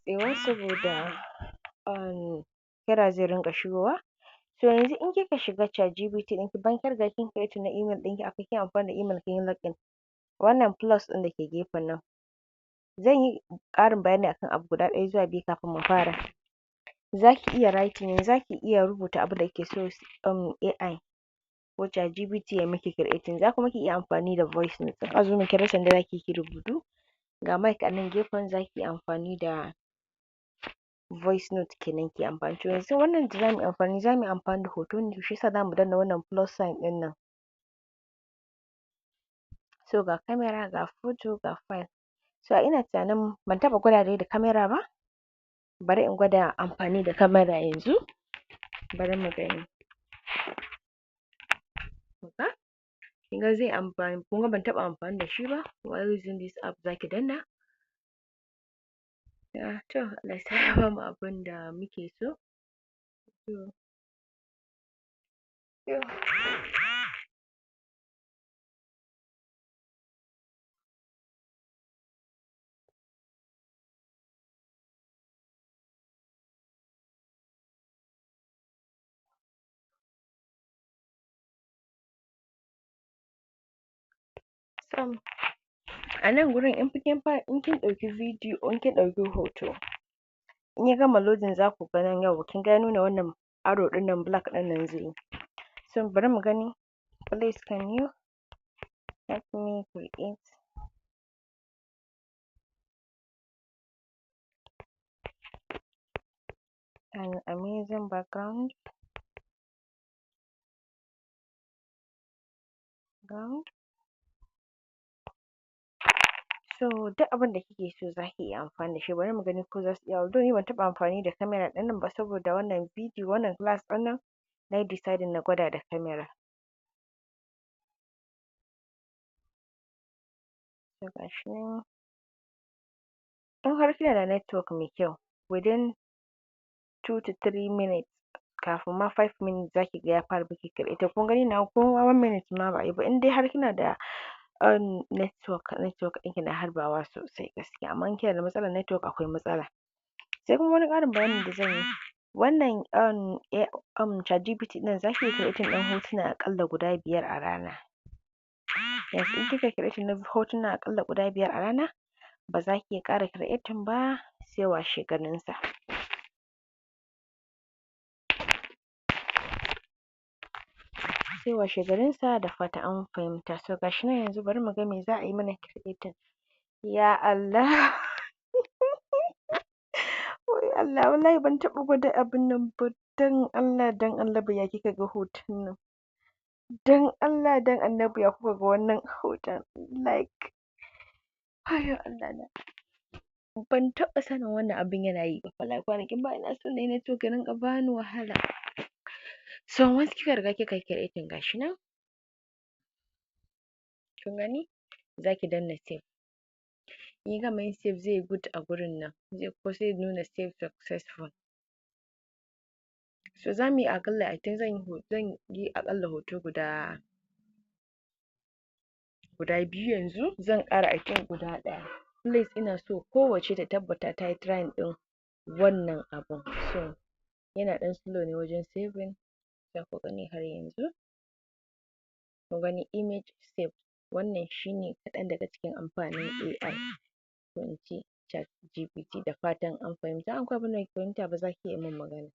katsewa saboda kira zai rinƙa shigowa. So yanzu in kika shiga ChatGPT ɗinki bayan kin riga kin creating na email ɗinki akwai kin amfani da email kin yi login, wannan plus ɗin da ke gefen nan, zan yi ƙarin bayani akan abu guda ɗaya zuwa biyu kafin mu fara. Za ki iya writing, za ki iya rubuta abin da kike so AI ko ChatGPT ya miki creating, za kuma ki iya amfani da voice note. In azo miki rasa yanda za ki yi rubutu, ga mic a nan gefen za ki yi amfani da voice note kenan ki amfani. To yanzu wannan da za mu yi amfani da hoto ne, shi yasa za mu danna wannan plus sign ɗin nan. So ga camera, ga photo, ga file. So ina tunanin ban taɓa gwada dai da camera ba, bari in gwada amfani da camera yanzu. Bari mu gani. Kin ga zai amfani, kun ga ban taɓa amfani da shi ba, while using this app za ki danna. To Allah ya sa ya bamu abin da muke so. A nan gurin in kin ɗauki bidiyo, in kin ɗauki hoto, in ya gama loading za ku ga nan yawwa kin ga ya nuna wannan arrow ɗin nan black ɗin nan zai yi. So bari mu gani, please can you help me create an amazing background. So duk abin da kike so za ki iya amfani da shi. Bari mu gani ko za su iya. Although ni ban taɓa amfani da camera ɗin nan ba saboda wannan bidiyo, wannan class ɗin nan na yi deciding na gwada da camera. So ga shi nan. In har kina da network mai kyau, within 2 to 3 minutes, kafin ma 5 minutes za ki ga ya fara miki creating. Kun gani nawa ko 1 minute ma ba a yi ba. In dai har kina da network ɗinki na harbawa sosai gaskiya, amma in kina da matsalar network akwai matsala. Sai kuma wani ƙarin bayanin da zan yi, wannan ChatGPT ɗin za ki iya creating ɗin hotuna aƙalla guda 5 a rana. Yes, in kika creating na hotuna aƙalla guda 5 a rana, ba za ki iya ƙara creating ba sai washegarinsa. Sai washegarinsa, da fatan an fahimta. So ga shi nan yanzu bari mu ga me za a yi mana creating. Ya Allah! Wai Allah, wallahi ban taɓa gwada abin nan ba. Don Allah, don Annabi ya kika ga hoton nan? Don Allah, don Annabi ya kuka ga wannan hoton? Like, wayyo Allah na. Ban taɓa sanin wannan abin yana yi ba. Wallahi kwanakin baya ina so na yi network ya rinƙa bani wahala. So once kika riga kika yi creating ga shi nan, kun gani? Za ki danna save. In ya gama yin save zai yi good a gurin nan, zai nuna save successful. So za mu yi aƙalla, I think zan yi aƙalla hoto guda 2 yanzu. Zan ƙara I think guda 1. Please ina so kowacce ta tabbata ta yi trying ɗin wannan abun. So yana ɗan slow ne wajen saving. Za ku gani har yanzu. Kun gani image saved. Wannan shi ne kaɗan daga cikin amfanin AI, ko in ce ChatGPT. Da fatan an fahimta. In akwai abin da ba ki fahimta ba za ki iya min magana.